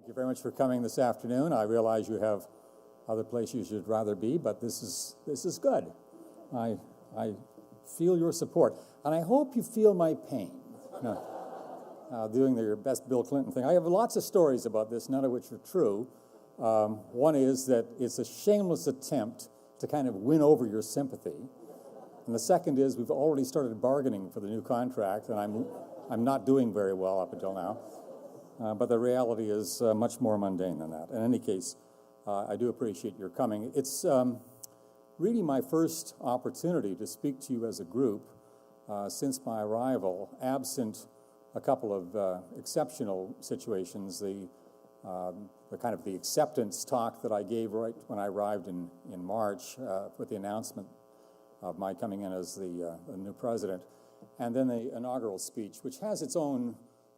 Thank you very much for coming this afternoon. I realize you have other places you'd rather be, but this is good. I feel your support, and I hope you feel my pain. Doing your best Bill Clinton thing. I have lots of stories about this, none of which are true. One is that it's a shameless attempt to kind of win over your sympathy. And the second is we've already started bargaining for the new contract, and I'm not doing very well up until now. But the reality is much more mundane than that. In any case, I do appreciate your coming. It's really my first opportunity to speak to you as a group since my arrival, absent a couple of exceptional situations. The kind of the acceptance talk that I gave right when I arrived in March with the announcement of my coming in as the new president, and then the inaugural speech, which has its own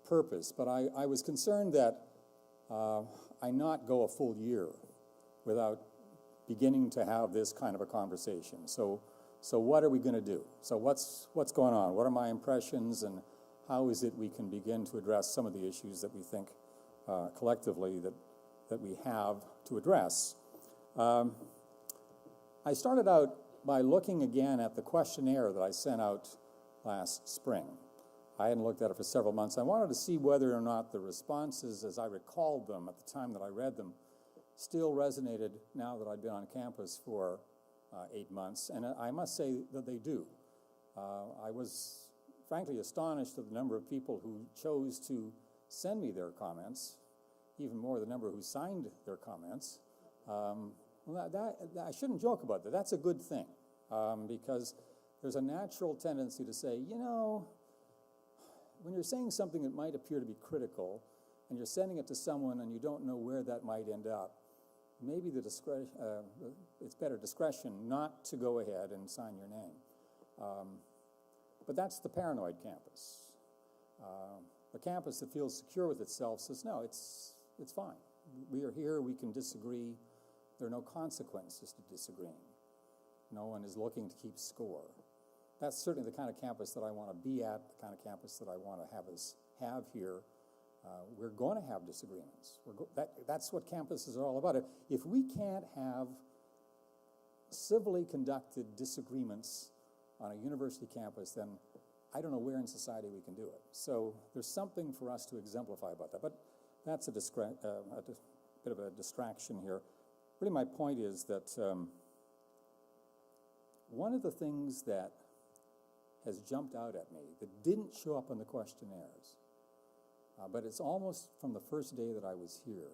purpose. But I was concerned that I not go a full year without beginning to have this kind of a conversation. So what are we going to do? So what's going on? What are my impressions, and how is it we can begin to address some of the issues that we think collectively that we have to address? I started out by looking again at the questionnaire that I sent out last spring. I hadn't looked at it for several months. I wanted to see whether or not the responses, as I recalled them at the time that I read them, still resonated now that I'd been on campus for 8 months, and I must say that they do. I was frankly astonished at the number of people who chose to send me their comments, even more the number who signed their comments. I shouldn't joke about that. That's a good thing, because there's a natural tendency to say, you know, when you're saying something that might appear to be critical, and you're sending it to someone and you don't know where that might end up, maybe it's better discretion not to go ahead and sign your name. But that's the paranoid campus. The campus that feels secure with itself says, no, it's fine. We are here, we can disagree. There are no consequences to disagreeing. No one is looking to keep score. That's certainly the kind of campus that I want to be at, the kind of campus that I want to have us have here. We're going to have disagreements. That's what campuses are all about. If we can't have civilly conducted disagreements on a university campus, then I don't know where in society we can do it. So there's something for us to exemplify about that. But that's a bit of a distraction here. Really, my point is that one of the things that has jumped out at me that didn't show up on the questionnaires, but it's almost from the first day that I was here,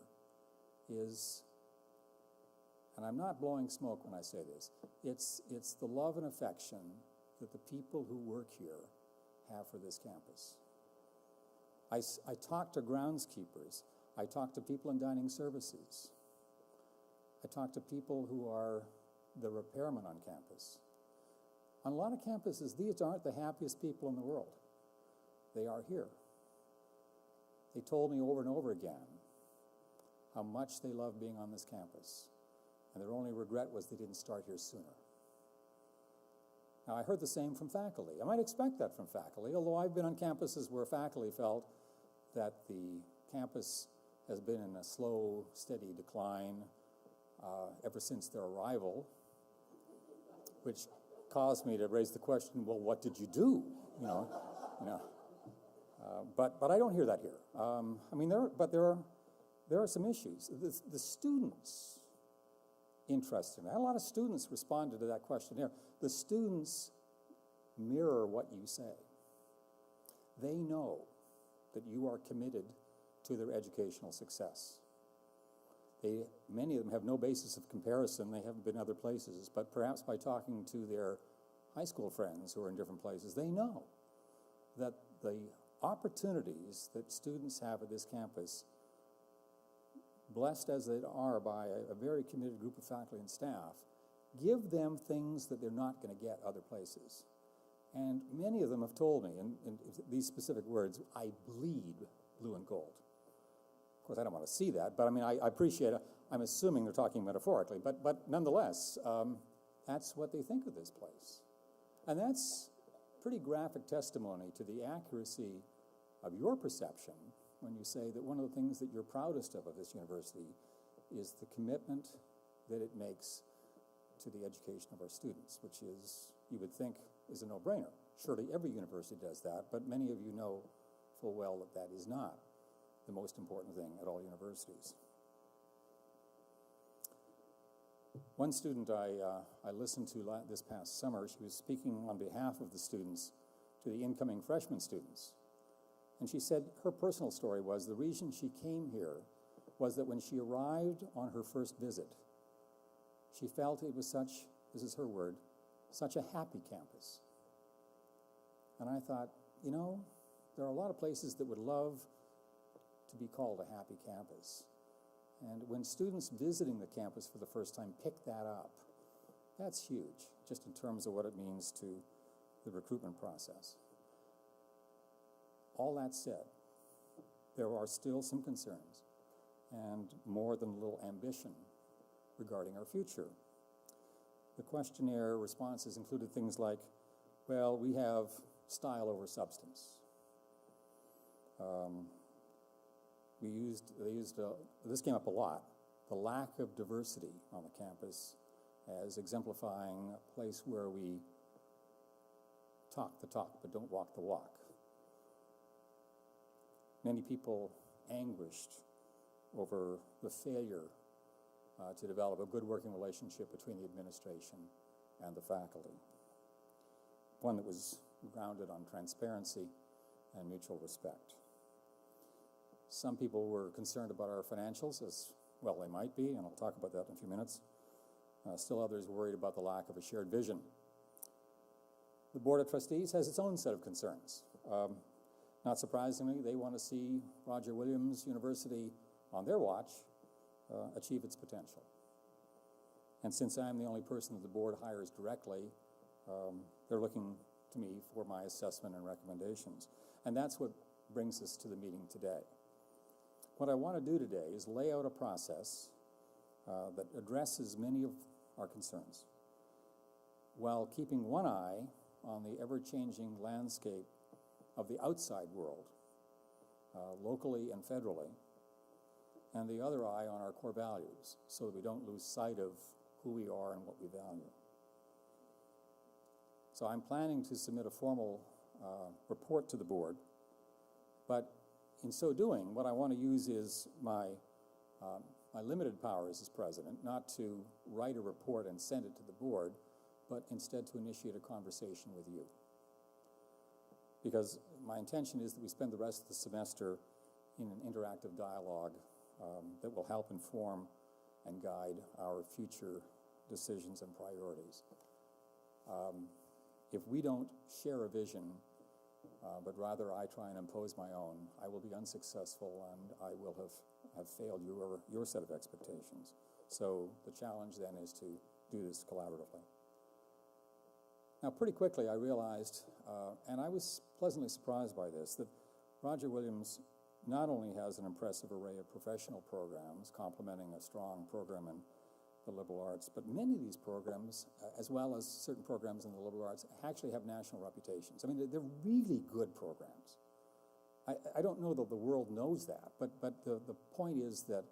is, and I'm not blowing smoke when I say this, it's the love and affection that the people who work here have for this campus. I talk to groundskeepers. I talk to people in dining services. I talk to people who are the repairmen on campus. On a lot of campuses, these aren't the happiest people in the world. They are here. They told me over and over again how much they love being on this campus, and their only regret was they didn't start here sooner. Now, I heard the same from faculty. I might expect that from faculty, although I've been on campuses where faculty felt that the campus has been in a slow, steady decline ever since their arrival, which caused me to raise the question, well, what did you do? But I don't hear that here. There are some issues. The students, interestingly, I had a lot of students responded to that questionnaire. The students mirror what you say. They know that you are committed to their educational success. Many of them have no basis of comparison. They haven't been other places, but perhaps by talking to their high school friends who are in different places, they know that the opportunities that students have at this campus, blessed as they are by a very committed group of faculty and staff, give them things that they're not going to get other places. And many of them have told me, in these specific words, I bleed blue and gold. Of course, I don't want to see that, but I mean, I appreciate it. I'm assuming they're talking metaphorically, but nonetheless, that's what they think of this place. And that's pretty graphic testimony to the accuracy of your perception when you say that one of the things that you're proudest of this university is the commitment that it makes to the education of our students, which is, you would think, is a no-brainer. Surely every university does that, but many of you know full well that that is not the most important thing at all universities. One student I listened to this past summer, she was speaking on behalf of the students to the incoming freshman students. And she said her personal story was the reason she came here was that when she arrived on her first visit, she felt it was such, this is her word, such a happy campus. And I thought, you know, there are a lot of places that would love to be called a happy campus. And when students visiting the campus for the first time pick that up, that's huge, just in terms of what it means to the recruitment process. All that said, there are still some concerns and more than a little ambition regarding our future. The questionnaire responses included things like, well, we have style over substance. This came up a lot, the lack of diversity on the campus as exemplifying a place where we talk the talk but don't walk the walk. Many people anguished over the failure to develop a good working relationship between the administration and the faculty, one that was grounded on transparency and mutual respect. Some people were concerned about our financials, as well they might be, and I'll talk about that in a few minutes. Still others worried about the lack of a shared vision. The Board of Trustees has its own set of concerns. Not surprisingly, they want to see Roger Williams University on their watch achieve its potential. And since I'm the only person that the board hires directly, they're looking to me for my assessment and recommendations. And that's what brings us to the meeting today. What I want to do today is lay out a process that addresses many of our concerns while keeping one eye on the ever-changing landscape of the outside world, locally and federally, and the other eye on our core values so that we don't lose sight of who we are and what we value. So I'm planning to submit a formal report to the board, but in so doing, what I want to use is my limited powers as president, not to write a report and send it to the board, but instead to initiate a conversation with you. Because my intention is that we spend the rest of the semester in an interactive dialogue that will help inform and guide our future decisions and priorities. If we don't share a vision, but rather I try and impose my own, I will be unsuccessful and I will have failed your set of expectations. So the challenge then is to do this collaboratively. Now, pretty quickly I realized, and I was pleasantly surprised by this, that Roger Williams not only has an impressive array of professional programs complementing a strong program in the liberal arts, but many of these programs, as well as certain programs in the liberal arts, actually have national reputations. I mean, they're really good programs. I don't know that the world knows that, but the point is that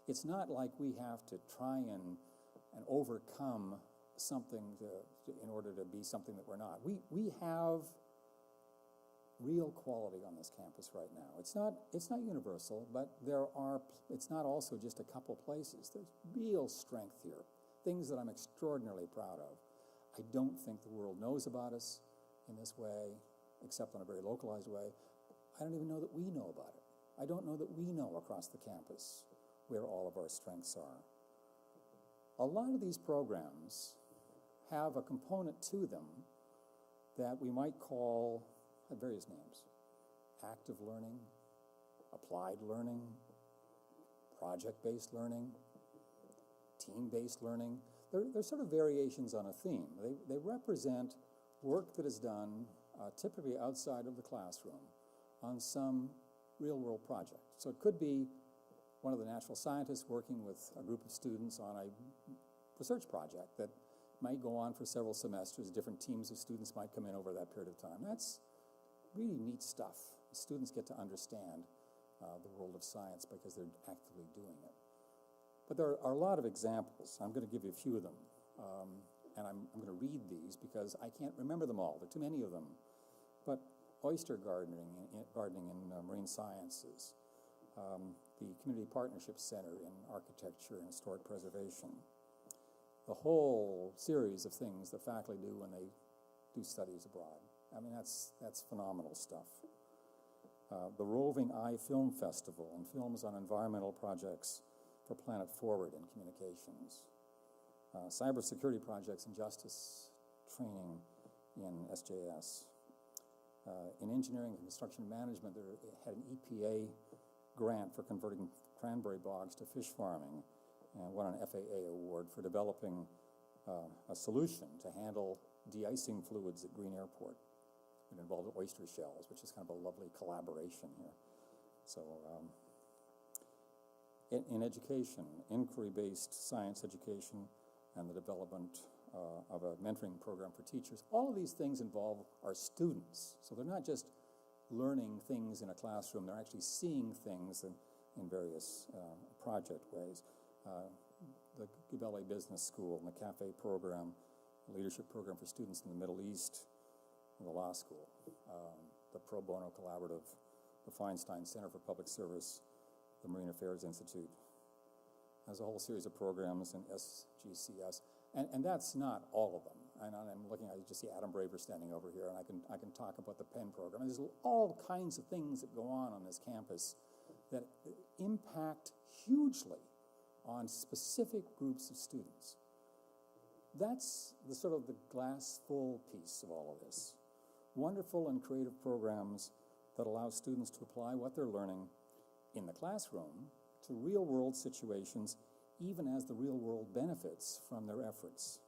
it's not like we have to try and overcome something in order to be something that we're not. We have real quality on this campus right now. It's not universal, but it's not also just a couple places. There's real strength here, things that I'm extraordinarily proud of. I don't think the world knows about us in this way, except in a very localized way. I don't even know that we know about it. I don't know that we know across the campus where all of our strengths are. A lot of these programs have a component to them that we might call, have various names: active learning, applied learning, project-based learning, team-based learning. They're sort of variations on a theme. They represent work that is done typically outside of the classroom on some real-world project. So it could be one of the natural scientists working with a group of students on a research project that might go on for several semesters. Different teams of students might come in over that period of time. That's really neat stuff. Students get to understand the world of science because they're actively doing it. But there are a lot of examples. I'm going to give you a few of them. And I'm going to read these because I can't remember them all. There are too many of them. But oyster gardening in marine sciences, the Community Partnership Center in Architecture and Historic Preservation, the whole series of things that faculty do when they do studies abroad. I mean, that's phenomenal stuff. The Roving Eye Film Festival and films on environmental projects for Planet Forward in communications. Cybersecurity projects and justice training in SJS. In engineering and construction management, they had an EPA grant for converting cranberry bogs to fish farming and won an FAA award for developing a solution to handle de-icing fluids at Green Airport. It involved oyster shells, which is kind of a lovely collaboration here. So in education, inquiry-based science education and the development of a mentoring program for teachers. All of these things involve our students. So they're not just learning things in a classroom, they're actually seeing things in various project ways. The Gabelli Business School and the CAFE program, the leadership program for students in the Middle East, and the law school, the Pro Bono Collaborative, the Feinstein Center for Public Service, the Marine Affairs Institute. There's a whole series of programs in SGCS, and that's not all of them. And I'm looking, I just see Adam Braver standing over here, and I can talk about the Penn program. And there's all kinds of things that go on this campus that impact hugely on specific groups of students. That's the sort of the glass full piece of all of this. Wonderful and creative programs that allow students to apply what they're learning in the classroom to real-world situations, even as the real world benefits from their efforts.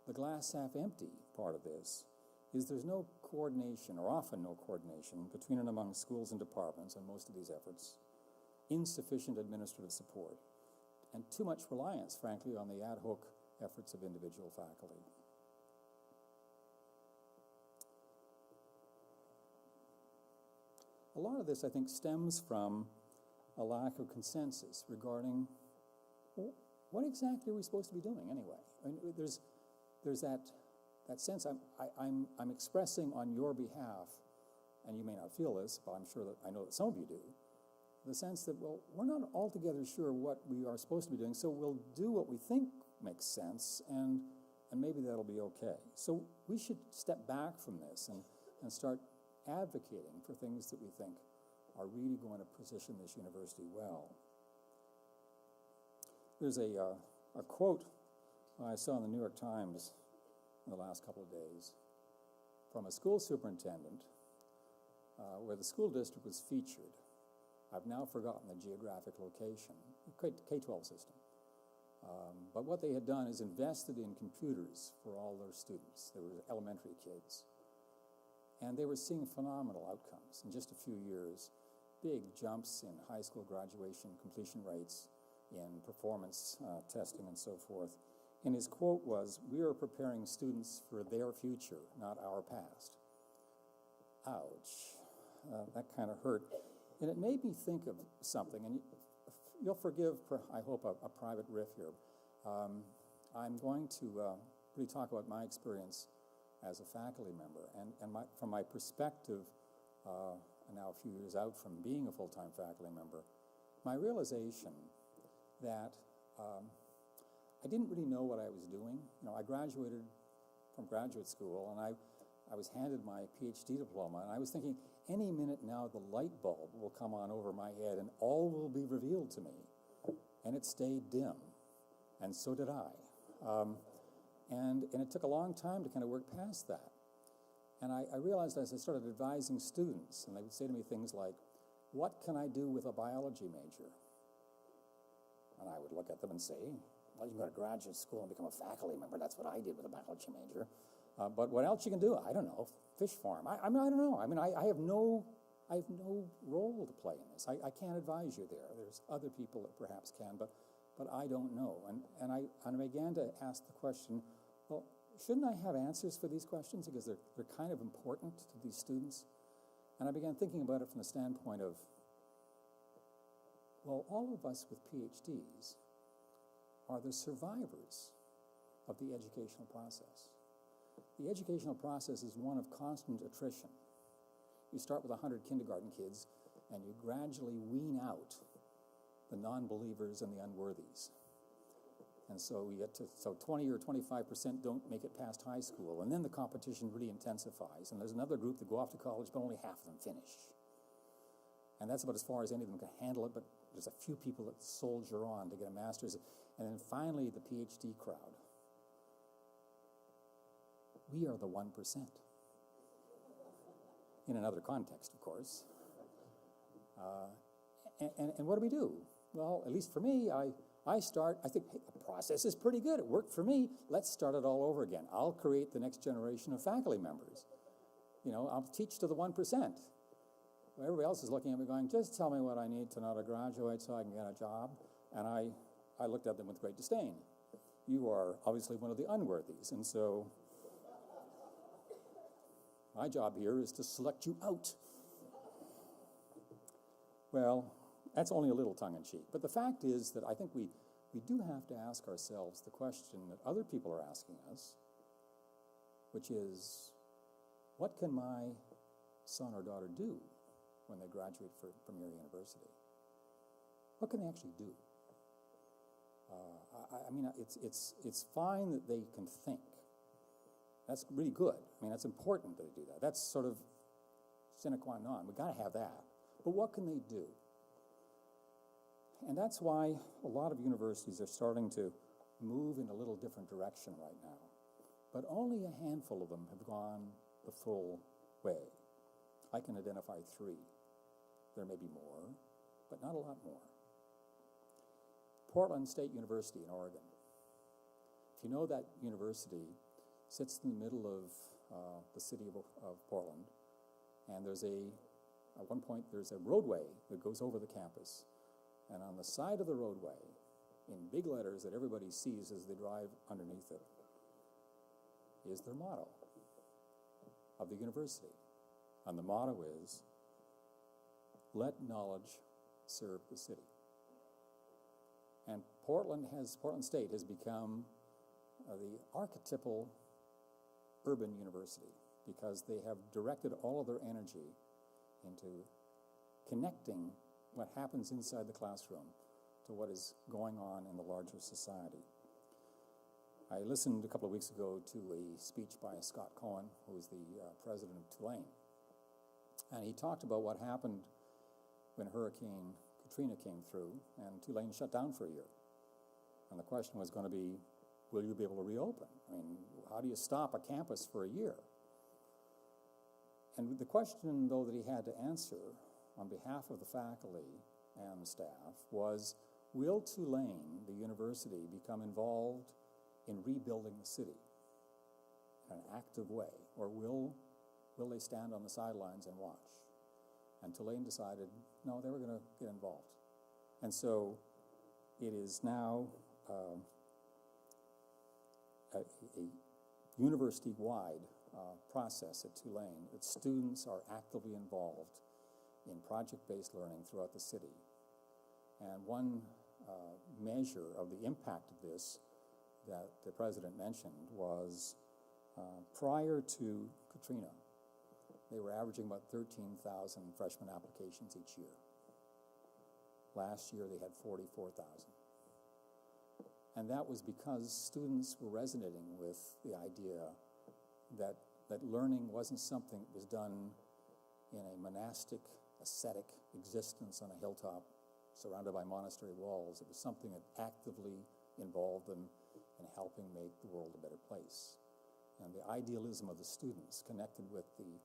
The glass half empty part of this is there's no coordination, or often no coordination, between and among schools and departments on most of these efforts, insufficient administrative support, and too much reliance, frankly, on the ad hoc efforts of individual faculty. A lot of this, I think, stems from a lack of consensus regarding, well, what exactly are we supposed to be doing anyway? I mean, there's that sense I'm expressing on your behalf, and you may not feel this, but I'm sure that I know that some of you do, the sense that, well, we're not altogether sure what we are supposed to be doing, so we'll do what we think makes sense, and maybe that'll be okay. So we should step back from this and start advocating for things that we think are really going to position this university well. There's a quote I saw in the New York Times in the last couple of days from a school superintendent where the school district was featured. I've now forgotten the geographic location, K-12 system. But what they had done is invested in computers for all their students. They were elementary kids. And they were seeing phenomenal outcomes in just a few years, big jumps in high school graduation completion rates, in performance testing and so forth. And his quote was, "We are preparing students for their future, not our past." Ouch. That kind of hurt. And it made me think of something, and you'll forgive, I hope, a private riff here. I'm going to really talk about my experience as a faculty member, and from my perspective, now a few years out from being a full-time faculty member, my realization that I didn't really know what I was doing. You know, I graduated from graduate school, and I was handed my PhD diploma, and I was thinking, any minute now the light bulb will come on over my head, and all will be revealed to me. And it stayed dim, and so did I. And it took a long time to kind of work past that. And I realized as I started advising students, and they would say to me things like, "What can I do with a biology major?" And I would look at them and say, "Well, you can go to graduate school and become a faculty member. That's what I did with a biology major. But what else you can do? I don't know, fish farm. I don't know. I mean, I have no role to play in this. I can't advise you there. There's other people that perhaps can, but I don't know." And I began to ask the question, well, shouldn't I have answers for these questions because they're kind of important to these students? And I began thinking about it from the standpoint of Well, all of us with PhDs are the survivors of the educational process. The educational process is one of constant attrition. You start with 100 kindergarten kids, and you gradually wean out the non-believers and the unworthies. And so we get to, so 20 or 25% don't make it past high school, and then the competition really intensifies, and there's another group that go off to college, but only half of them finish. And that's about as far as any of them can handle it, but there's a few people that soldier on to get a master's. And then finally, the PhD crowd. We are the 1%. In another context, of course. And what do? Well, at least for me, I think, hey, the process is pretty good. It worked for me. Let's start it all over again. I'll create the next generation of faculty members. You know, I'll teach to the 1%. Everybody else is looking at me going, just tell me what I need to know to graduate so I can get a job. And I looked at them with great disdain. You are obviously one of the unworthies, and so my job here is to select you out. Well, that's only a little tongue-in-cheek. But the fact is that I think we do have to ask ourselves the question that other people are asking us, which is, what can my son or daughter do when they graduate from your university? What can they actually do? I mean, it's fine that they can think. That's really good. I mean, that's important that they do that. That's sort of sine qua non. We've got to have that. But what can they do? And that's why a lot of universities are starting to move in a little different direction right now. But only a handful of them have gone the full way. I can identify 3. There may be more, but not a lot more. Portland State University in Oregon. If you know that university, sits in the middle of the city of Portland, and there's at one point there's a roadway that goes over the campus, and on the side of the roadway, in big letters that everybody sees as they drive underneath it, is their motto of the university. And the motto is, let knowledge serve the city. And Portland State has become the archetypal urban university because they have directed all of their energy into connecting what happens inside the classroom to what is going on in the larger society. I listened a couple of weeks ago to a speech by Scott Cohen, who is the president of Tulane, and he talked about what happened when Hurricane Katrina came through and Tulane shut down for a year. And the question was going to be, will you be able to reopen? I mean, how do you stop a campus for a year? And the question, though, that he had to answer on behalf of the faculty and the staff was, will Tulane, the university, become involved in rebuilding the city in an active way, or will they stand on the sidelines and watch? And Tulane decided, no, they were going to get involved. And so it is now a university-wide process at Tulane that students are actively involved in project-based learning throughout the city. And one measure of the impact of this that the president mentioned was prior to Katrina, they were averaging about 13,000 freshman applications each year. Last year they had 44,000. And that was because students were resonating with the idea that learning wasn't something that was done in a monastic, ascetic existence on a hilltop surrounded by monastery walls. It was something that actively involved them in helping make the world a better place. And the idealism of the students connected with the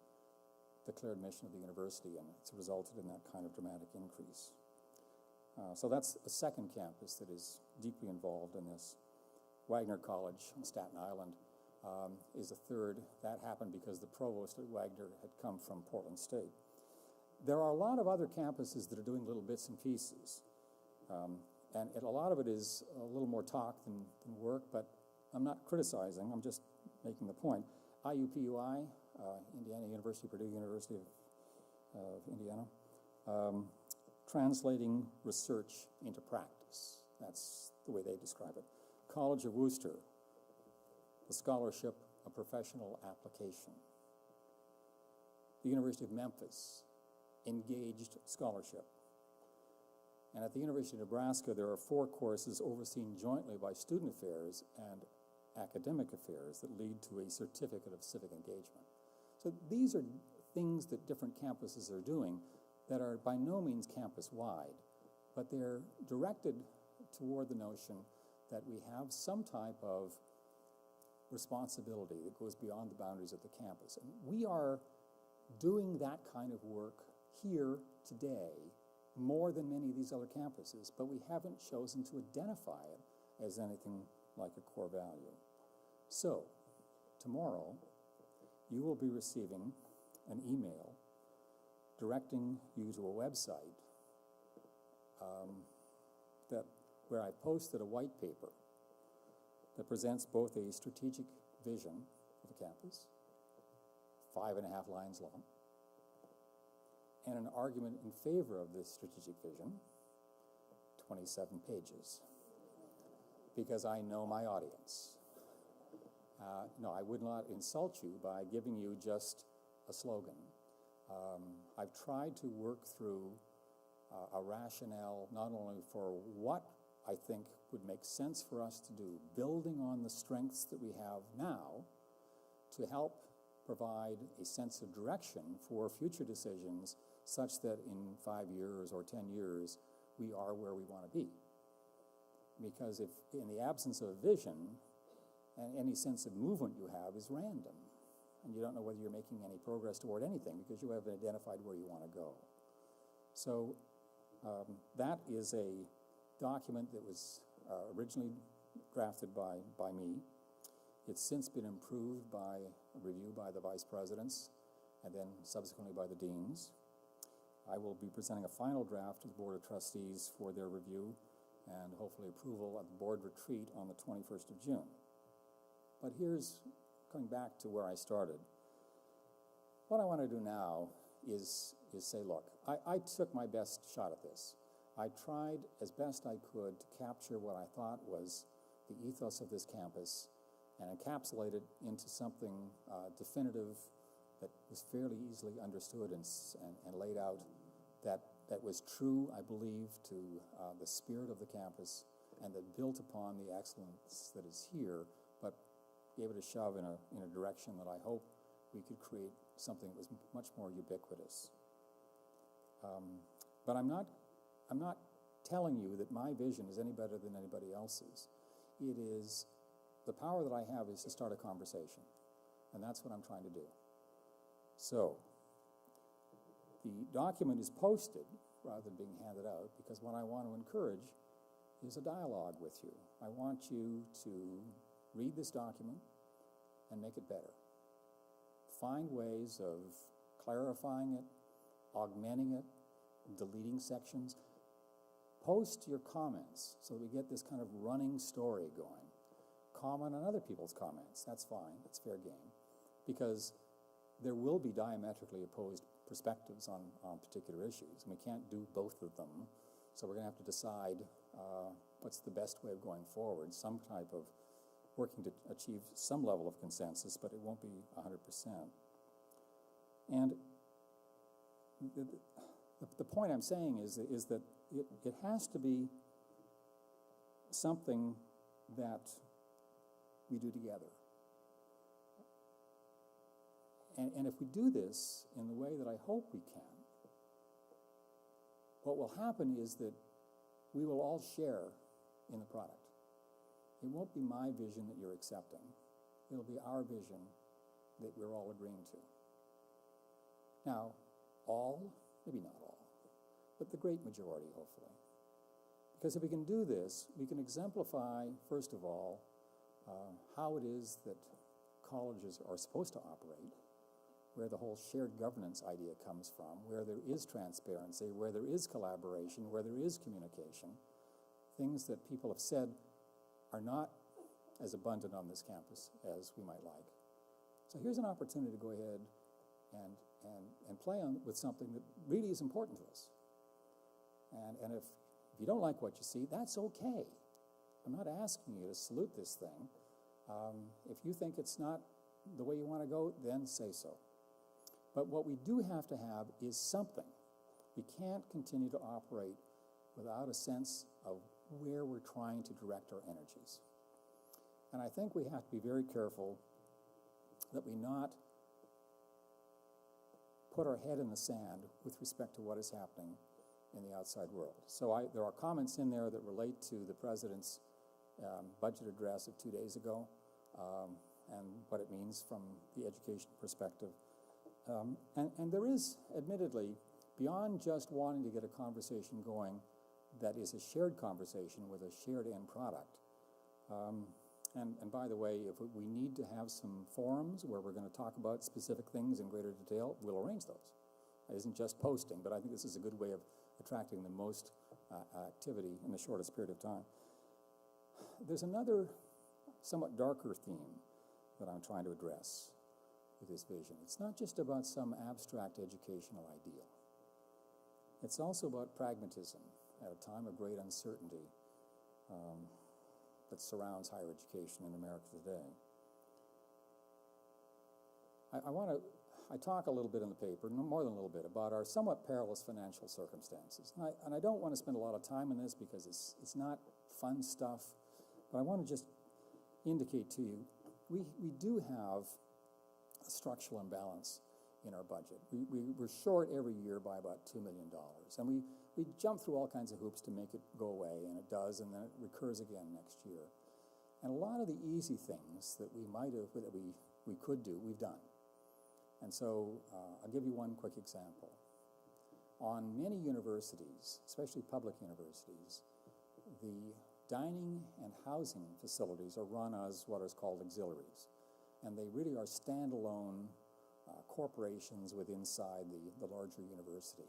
declared mission of the university, and it's resulted in that kind of dramatic increase. So that's a second campus that is deeply involved in this. Wagner College on Staten Island is a third. That happened because the provost at Wagner had come from Portland State. There are a lot of other campuses that are doing little bits and pieces. And a lot of it is a little more talk than work, but I'm not criticizing, I'm just making the point. IUPUI, Indiana University, Purdue University of Indiana, translating research into practice. That's the way they describe it. College of Worcester, the Scholarship of Professional Application. The University of Memphis, Engaged Scholarship. And at the University of Nebraska, there are 4 courses overseen jointly by Student Affairs and Academic Affairs that lead to a Certificate of Civic Engagement. So these are things that different campuses are doing that are by no means campus-wide, but they're directed toward the notion that we have some type of responsibility that goes beyond the boundaries of the campus. And we are doing that kind of work here today more than many of these other campuses, but we haven't chosen to identify it as anything like a core value. So, tomorrow, you will be receiving an email directing you to a website where I posted a white paper that presents both a strategic vision of the campus, 5.5 lines long, and an argument in favor of this strategic vision, 27 pages, because I know my audience. No, I would not insult you by giving you just a slogan. I've tried to work through a rationale not only for what I think would make sense for us to do, building on the strengths that we have now, to help provide a sense of direction for future decisions such that in 5 years or 10 years, we are where we want to be. Because if in the absence of a vision, and any sense of movement you have is random, and you don't know whether you're making any progress toward anything because you haven't identified where you want to go. So that is a document that was originally drafted by me. It's since been improved by a review by the vice presidents and then subsequently by the deans. I will be presenting a final draft to the Board of Trustees for their review and hopefully approval at the board retreat on the 21st of June. But here's, coming back to where I started, what I want to do now is say, look, I took my best shot at this. I tried as best I could to capture what I thought was the ethos of this campus and encapsulate it into something definitive that was fairly easily understood and laid out, that was true, I believe, to the spirit of the campus and that built upon the excellence that is here, but gave it a shove in a direction that I hope we could create something that was much more ubiquitous. But I'm not telling you that my vision is any better than anybody else's. It is, the power that I have is to start a conversation, and that's what I'm trying to do. So, the document is posted rather than being handed out because what I want to encourage is a dialogue with you. I want you to read this document and make it better. Find ways of clarifying it, augmenting it, deleting sections. Post your comments so that we get this kind of running story going. Comment on other people's comments. That's fine. That's fair game. Because there will be diametrically opposed perspectives on particular issues, and we can't do both of them. So we're going to have to decide what's the best way of going forward, some type of working to achieve some level of consensus, but it won't be 100%. And the point I'm saying is that it has to be something that we do together. And if we do this in the way that I hope we can, what will happen is that we will all share in the product. It won't be my vision that you're accepting. It'll be our vision that we're all agreeing to. Now, all, maybe not all, but the great majority, hopefully. Because if we can do this, we can exemplify, first of all, how it is that colleges are supposed to operate, where the whole shared governance idea comes from, where there is transparency, where there is collaboration, where there is communication, things that people have said are not as abundant on this campus as we might like. So here's an opportunity to go ahead and play on with something that really is important to us. And if you don't like what you see, that's okay. I'm not asking you to salute this thing. If you think it's not the way you want to go, then say so. But what we do have to have is something. We can't continue to operate without a sense of where we're trying to direct our energies. And I think we have to be very careful that we not put our head in the sand with respect to what is happening in the outside world. So there are comments in there that relate to the President's budget address of 2 days ago and what it means from the education perspective. And there is, admittedly, beyond just wanting to get a conversation going that is a shared conversation with a shared end product. And by the way, if we need to have some forums where we're going to talk about specific things in greater detail, we'll arrange those. It isn't just posting, but I think this is a good way of attracting the most activity in the shortest period of time. There's another somewhat darker theme that I'm trying to address with this vision. It's not just about some abstract educational ideal. It's also about pragmatism at a time of great uncertainty that surrounds higher education in America today. I talk a little bit in the paper, no more than a little bit, about our somewhat perilous financial circumstances. And I don't want to spend a lot of time on this because it's not fun stuff, but I want to just indicate to you, we do have a structural imbalance in our budget. We're short every year by about $2 million. And we jump through all kinds of hoops to make it go away, and it does, and then it recurs again next year. And a lot of the easy things that we could do, we've done. And so I'll give you one quick example. On many universities, especially public universities, the dining and housing facilities are run as what is called auxiliaries. And they really are standalone corporations inside the larger university.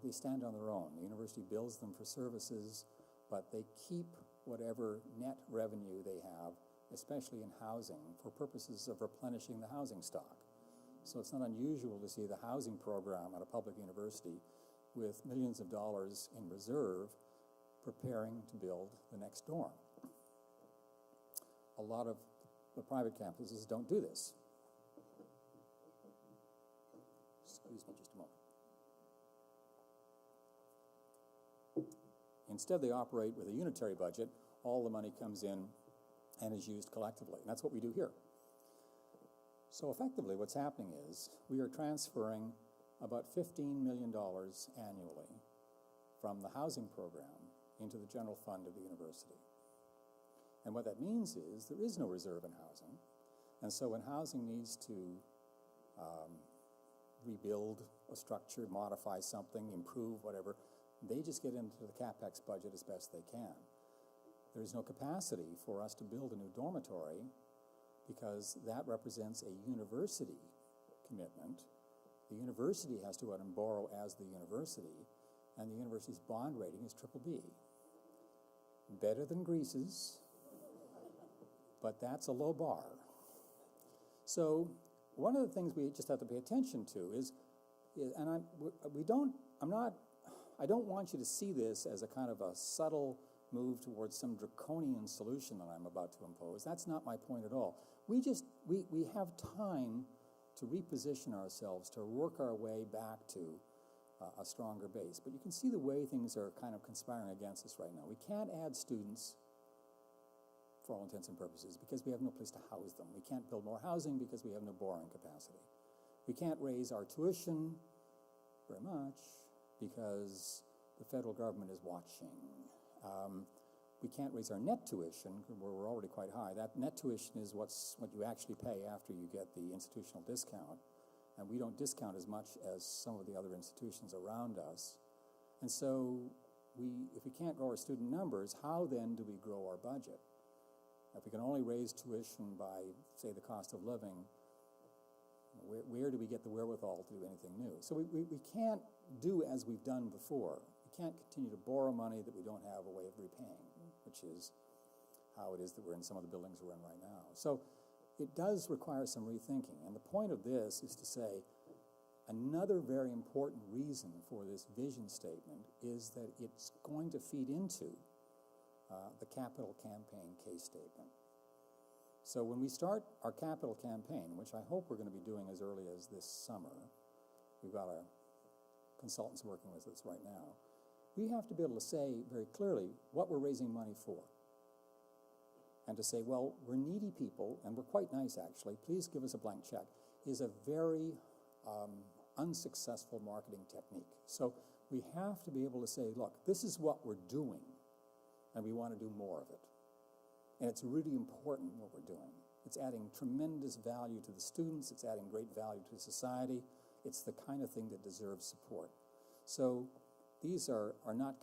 They stand on their own. The university bills them for services, but they keep whatever net revenue they have, especially in housing, for purposes of replenishing the housing stock. So it's not unusual to see the housing program at a public university with millions of dollars in reserve preparing to build the next dorm. A lot of the private campuses don't do this. Excuse me just a moment. Instead, they operate with a unitary budget. All the money comes in and is used collectively. And that's what we do here. So effectively, what's happening is we are transferring about $15 million annually from the housing program into the general fund of the university. And what that means is there is no reserve in housing. And so when housing needs to rebuild a structure, modify something, improve, whatever, they just get into the CapEx budget as best they can. There's no capacity for us to build a new dormitory because that represents a university commitment. The university has to go out and borrow as the university, and the university's bond rating is BBB. Better than Greece's, but that's a low bar. So one of the things we just have to pay attention to is and I don't want you to see this as a kind of a subtle move towards some draconian solution that I'm about to impose. That's not my point at all. We have time to reposition ourselves, to work our way back to a stronger base. But you can see the way things are kind of conspiring against us right now. We can't add students for all intents and purposes because we have no place to house them. We can't build more housing because we have no borrowing capacity. We can't raise our tuition very much because the federal government is watching. We can't raise our net tuition, where we're already quite high. That net tuition is what you actually pay after you get the institutional discount. And we don't discount as much as some of the other institutions around us. And so if we can't grow our student numbers, how then do we grow our budget? If we can only raise tuition by, say, the cost of living, where do we get the wherewithal to do anything new? So we can't do as we've done before. We can't continue to borrow money that we don't have a way of repaying, which is how it is that we're in some of the buildings we're in right now. So it does require some rethinking. And the point of this is to say, Another very important reason for this vision statement is that it's going to feed into the capital campaign case statement. So when we start our capital campaign, which I hope we're going to be doing as early as this summer, we've got our consultants working with us right now, we have to be able to say very clearly what we're raising money for. And to say, well, we're needy people, and we're quite nice actually, please give us a blank check, is a very unsuccessful marketing technique. So we have to be able to say, look, this is what we're doing, and we want to do more of it. And it's really important what we're doing. It's adding tremendous value to the students, it's adding great value to society, it's the kind of thing that deserves support. So these are not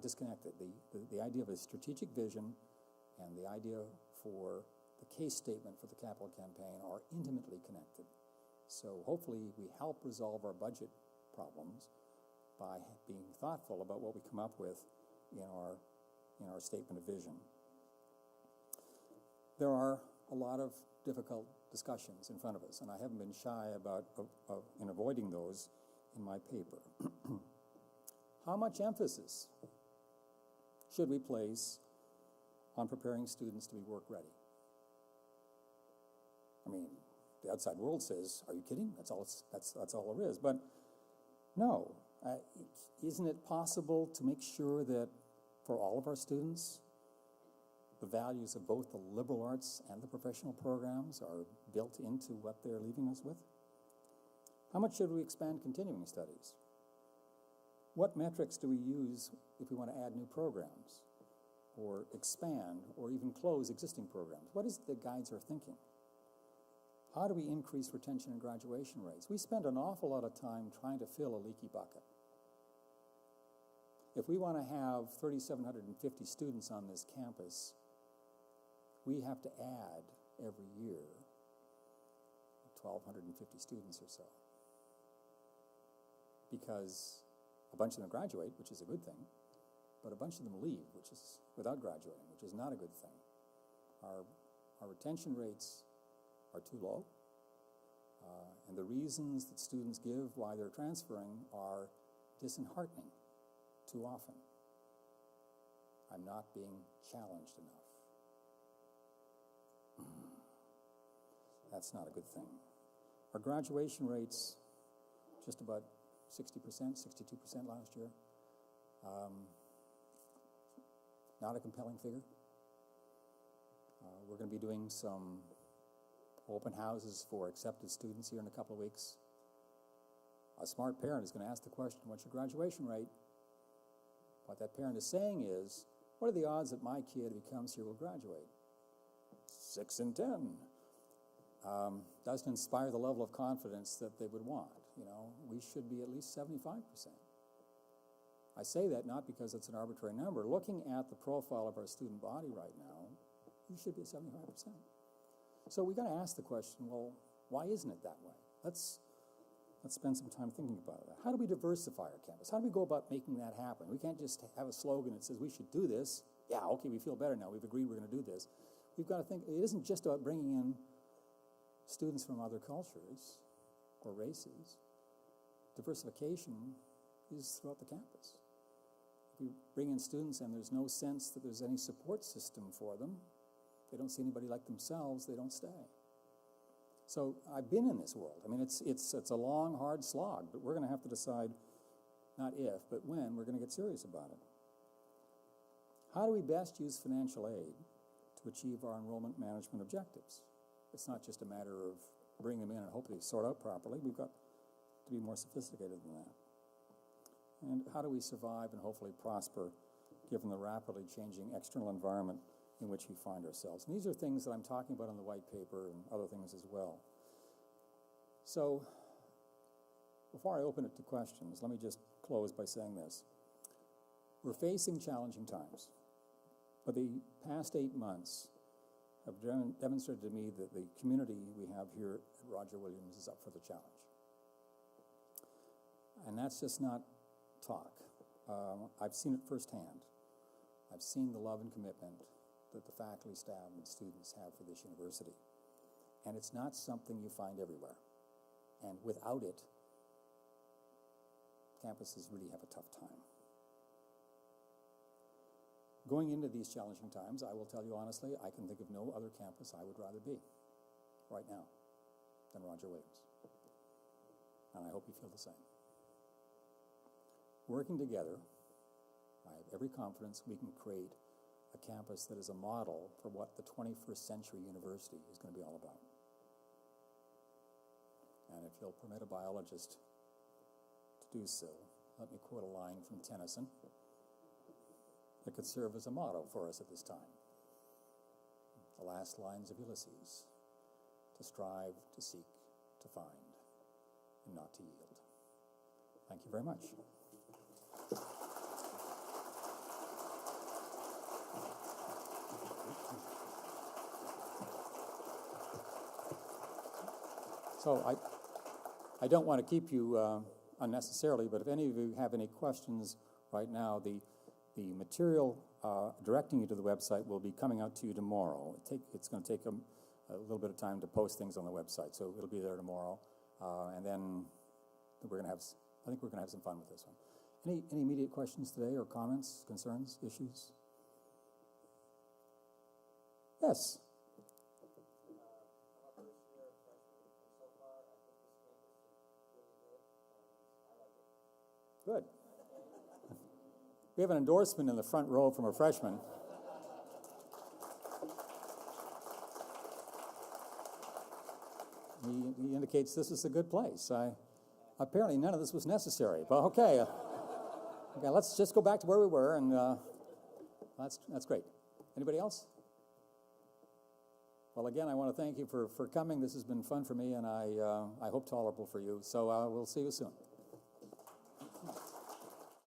disconnected. The idea of a strategic vision and the idea for the case statement for the capital campaign are intimately connected. So hopefully we help resolve our budget problems by being thoughtful about what we come up with in our statement of vision. There are a lot of difficult discussions in front of us, and I haven't been shy about in avoiding those in my paper. How much emphasis should we place on preparing students to be work ready? I mean, the outside world says, are you kidding? That's all there is. But no, isn't it possible to make sure that for all of our students, the values of both the liberal arts and the professional programs are built into what they're leaving us with? How much should we expand continuing studies? What metrics do we use if we want to add new programs, or expand, or even close existing programs? What is it that guides our thinking? How do we increase retention and graduation rates? We spend an awful lot of time trying to fill a leaky bucket. If we want to have 3,750 students on this campus, we have to add every year 1,250 students or so. Because a bunch of them graduate, which is a good thing, but a bunch of them leave, which is without graduating, which is not a good thing. Our retention rates are too low, and the reasons that students give why they're transferring are disheartening too often. I'm not being challenged enough. That's not a good thing. Our graduation rates, just about 60%, 62% last year. Not a compelling figure. We're going to be doing some open houses for accepted students here in a couple of weeks. A smart parent is going to ask the question, what's your graduation rate? What that parent is saying is, what are the odds that my kid who comes here will graduate? 6 in 10. Doesn't inspire the level of confidence that they would want. You know, we should be at least 75%. I say that not because it's an arbitrary number. Looking at the profile of our student body right now, you should be at 75%. So we got to ask the question, well, why isn't it that way? Let's spend some time thinking about that. How do we diversify our campus? How do we go about making that happen? We can't just have a slogan that says we should do this. Yeah, okay, we feel better now. We've agreed we're going to do this. We've got to think, it isn't just about bringing in students from other cultures or races. Diversification is throughout the campus. If you bring in students and there's no sense that there's any support system for them, they don't see anybody like themselves, they don't stay. So I've been in this world. I mean, it's a long, hard slog, but we're going to have to decide not if, but when we're going to get serious about it. How do we best use financial aid to achieve our enrollment management objectives? It's not just a matter of bringing them in and hopefully sort out properly. We've got to be more sophisticated than that. And how do we survive and hopefully prosper given the rapidly changing external environment in which we find ourselves? And these are things that I'm talking about in the white paper and other things as well. So before I open it to questions, let me just close by saying this. We're facing challenging times, but the past 8 months have demonstrated to me that the community we have here at Roger Williams is up for the challenge. And that's just not talk. I've seen it firsthand. I've seen the love and commitment that the faculty, staff, and students have for this university. And it's not something you find everywhere. And without it, campuses really have a tough time. Going into these challenging times, I will tell you honestly, I can think of no other campus I would rather be right now than Roger Williams. And I hope you feel the same. Working together, I have every confidence we can create a campus that is a model for what the 21st century university is going to be all about. And if you'll permit a biologist to do so, let me quote a line from Tennyson that could serve as a motto for us at this time. The last lines of Ulysses: to strive, to seek, to find, and not to yield. Thank you very much. So I don't want to keep you unnecessarily, but if any of you have any questions right now, the material directing you to the website will be coming out to you tomorrow. It's going to take a little bit of time to post things on the website, so it'll be there tomorrow. And then I think we're going to have some fun with this one. Any immediate questions today, or comments, concerns, issues? Yes. I'm a first year freshman, and so far I think this campus is really good, and I like it. Good. We have an endorsement in the front row from a freshman. He indicates this is a good place. Apparently none of this was necessary, but okay. Okay, let's just go back to where we were, and that's great. Anybody else? Well, again, I want to thank you for coming. This has been fun for me, and I hope tolerable for you. So we'll see you soon.